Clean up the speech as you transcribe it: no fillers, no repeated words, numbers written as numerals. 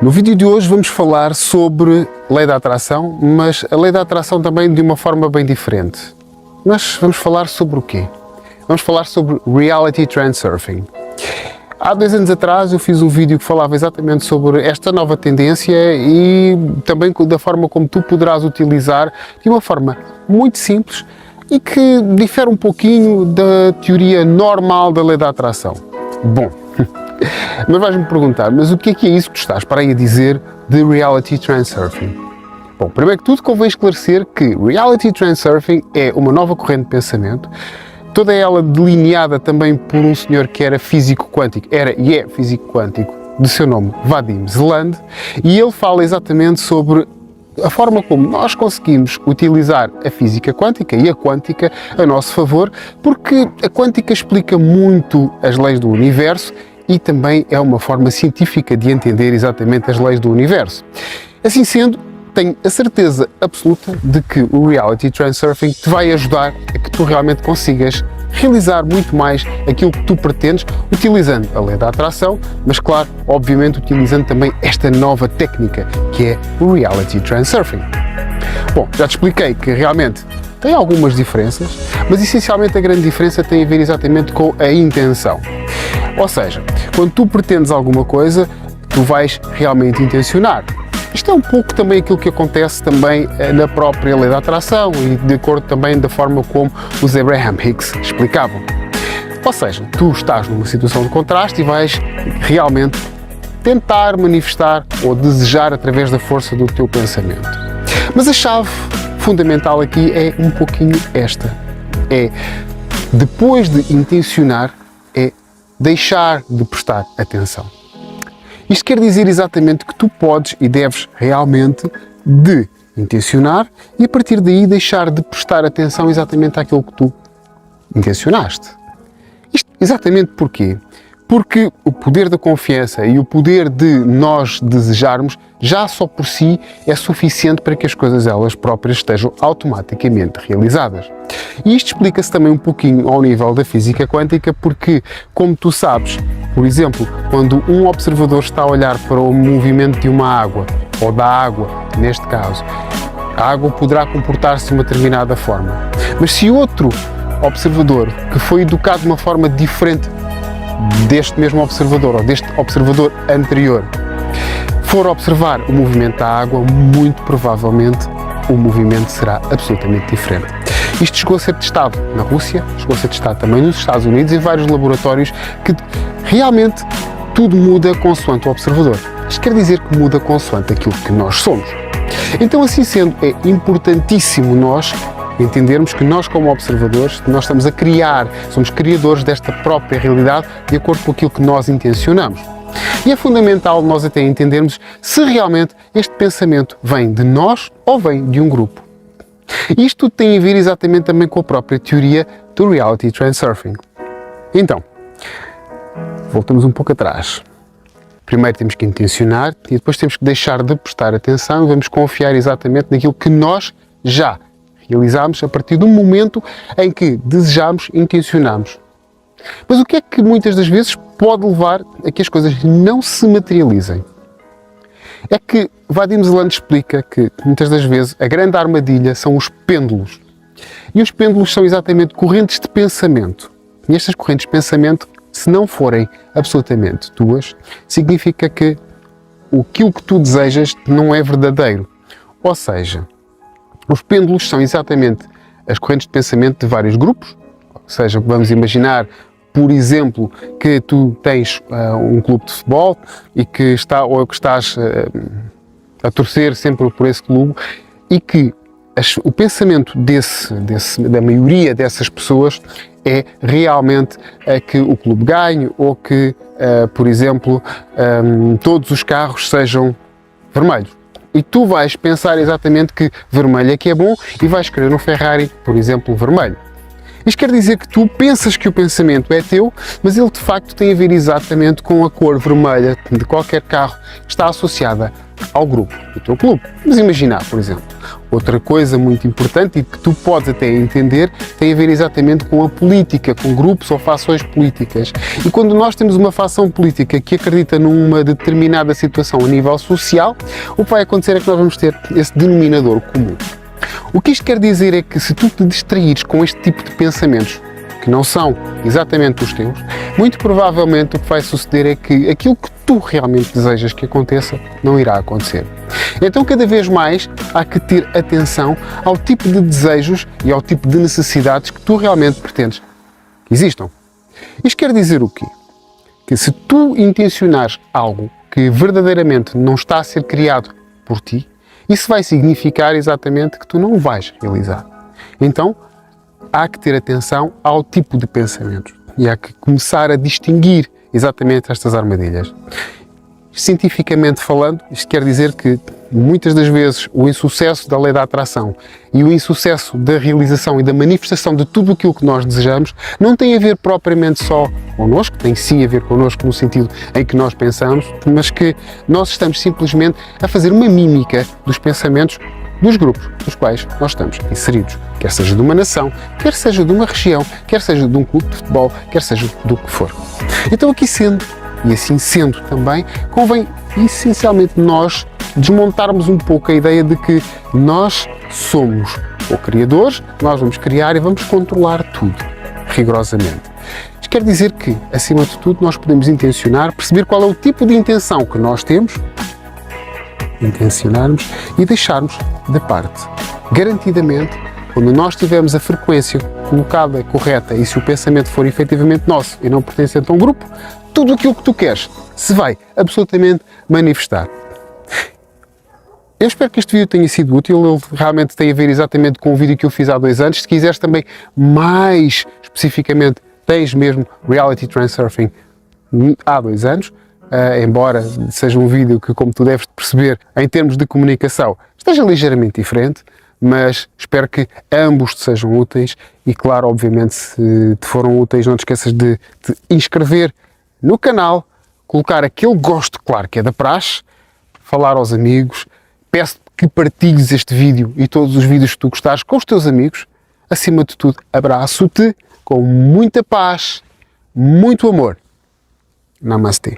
No vídeo de hoje vamos falar sobre lei da atração, mas a lei da atração também de uma forma bem diferente. Mas vamos falar sobre o quê? Vamos falar sobre Reality Transurfing. Há 2 anos atrás eu fiz um vídeo que falava exatamente sobre esta nova tendência e também da forma como tu poderás utilizar de uma forma muito simples e que difere um pouquinho da teoria normal da lei da atração. Bom, mas vais-me perguntar, mas o que é isso que tu estás para aí a dizer de Reality Transurfing? Bom, primeiro que tudo convém esclarecer que Reality Transurfing é uma nova corrente de pensamento, toda ela delineada também por um senhor que era físico quântico, físico quântico, de seu nome Vadim Zeland, e ele fala exatamente sobre a forma como nós conseguimos utilizar a física quântica e a quântica a nosso favor, porque a quântica explica muito as leis do universo e também é uma forma científica de entender exatamente as leis do universo. Assim sendo, tenho a certeza absoluta de que o Reality Transurfing te vai ajudar a que tu realmente consigas realizar muito mais aquilo que tu pretendes, utilizando a lei da atração, mas claro, obviamente utilizando também esta nova técnica, que é o Reality Transurfing. Bom, já te expliquei que realmente tem algumas diferenças, mas essencialmente a grande diferença tem a ver exatamente com a intenção. Ou seja, quando tu pretendes alguma coisa, tu vais realmente intencionar. Isto é um pouco também aquilo que acontece também na própria lei da atração e de acordo também da forma como os Abraham Hicks explicavam. Ou seja, tu estás numa situação de contraste e vais realmente tentar manifestar ou desejar através da força do teu pensamento. Mas a chave fundamental aqui é um pouquinho esta. É, depois de intencionar, é deixar de prestar atenção. Isto quer dizer exatamente que tu podes e deves realmente de intencionar e a partir daí deixar de prestar atenção exatamente àquilo que tu intencionaste. Isto exatamente porquê? Porque o poder da confiança e o poder de nós desejarmos já só por si é suficiente para que as coisas elas próprias estejam automaticamente realizadas. E isto explica-se também um pouquinho ao nível da física quântica porque, como tu sabes, por exemplo, quando um observador está a olhar para o movimento de uma água, ou da água, neste caso, a água poderá comportar-se de uma determinada forma. Mas se outro observador, que foi educado de uma forma diferente deste mesmo observador, ou deste observador anterior, for observar o movimento da água, muito provavelmente o movimento será absolutamente diferente. Isto chegou a ser testado na Rússia, chegou a ser testado também nos Estados Unidos, em vários laboratórios, que realmente tudo muda consoante o observador. Isto quer dizer que muda consoante aquilo que nós somos. Então, assim sendo, é importantíssimo nós entendermos que nós, como observadores, nós estamos a criar, somos criadores desta própria realidade de acordo com aquilo que nós intencionamos. E é fundamental nós até entendermos se realmente este pensamento vem de nós ou vem de um grupo. Isto tem a ver exatamente também com a própria teoria do Reality Transurfing. Então, voltamos um pouco atrás. Primeiro temos que intencionar e depois temos que deixar de prestar atenção e vamos confiar exatamente naquilo que nós já realizamos a partir do momento em que desejamos e intencionamos. Mas o que é que muitas das vezes pode levar a que as coisas não se materializem? É que Vadim Zeland explica que muitas das vezes a grande armadilha são os pêndulos. E os pêndulos são exatamente correntes de pensamento. E estas correntes de pensamento, se não forem absolutamente tuas, significa que aquilo que tu desejas não é verdadeiro. Ou seja, os pêndulos são exatamente as correntes de pensamento de vários grupos, ou seja, vamos imaginar, por exemplo, que tu tens um clube de futebol e que estás a torcer sempre por esse clube e que o pensamento da maioria dessas pessoas é realmente que o clube ganhe ou que, por exemplo, todos os carros sejam vermelhos. E tu vais pensar exatamente que vermelho é que é bom e vais querer um Ferrari, por exemplo, vermelho. Isto quer dizer que tu pensas que o pensamento é teu, mas ele de facto tem a ver exatamente com a cor vermelha de qualquer carro que está associada ao grupo do teu clube. Vamos imaginar, por exemplo, outra coisa muito importante e que tu podes até entender tem a ver exatamente com a política, com grupos ou fações políticas. E quando nós temos uma fação política que acredita numa determinada situação a nível social, o que vai acontecer é que nós vamos ter esse denominador comum. O que isto quer dizer é que se tu te distraíres com este tipo de pensamentos, que não são exatamente os teus, muito provavelmente o que vai suceder é que aquilo que tu realmente desejas que aconteça não irá acontecer. Então, cada vez mais há que ter atenção ao tipo de desejos e ao tipo de necessidades que tu realmente pretendes que existam. Isto quer dizer o quê? Que se tu intencionares algo que verdadeiramente não está a ser criado por ti, isso vai significar exatamente que tu não o vais realizar. Então, há que ter atenção ao tipo de pensamento e há que começar a distinguir exatamente estas armadilhas. Cientificamente falando, isto quer dizer que muitas das vezes o insucesso da lei da atração e o insucesso da realização e da manifestação de tudo aquilo que nós desejamos não tem a ver propriamente só connosco, tem sim a ver connosco no sentido em que nós pensamos, mas que nós estamos simplesmente a fazer uma mímica dos pensamentos dos grupos nos quais nós estamos inseridos, quer seja de uma nação, quer seja de uma região, quer seja de um clube de futebol, quer seja do que for. Então, aqui sendo, e assim sendo também, convém essencialmente nós desmontarmos um pouco a ideia de que nós somos o criadores, nós vamos criar e vamos controlar tudo, rigorosamente. Isto quer dizer que, acima de tudo, nós podemos intencionar, perceber qual é o tipo de intenção que nós temos, intencionarmos e deixarmos de parte. Garantidamente, quando nós tivermos a frequência colocada correta e se o pensamento for efetivamente nosso e não pertencente a um grupo, tudo aquilo que tu queres se vai absolutamente manifestar. Eu espero que este vídeo tenha sido útil, ele realmente tem a ver exatamente com o vídeo que eu fiz há 2 anos. Se quiseres também mais especificamente, tens mesmo Reality Transurfing há 2 anos, embora seja um vídeo que, como tu deves perceber, em termos de comunicação, esteja ligeiramente diferente, mas espero que ambos te sejam úteis e, claro, obviamente, se te foram úteis, não te esqueças de te inscrever no canal, colocar aquele gosto, claro, que é da praxe, falar aos amigos, peço que partilhes este vídeo e todos os vídeos que tu gostares com os teus amigos. Acima de tudo, abraço-te com muita paz, muito amor. Namastê.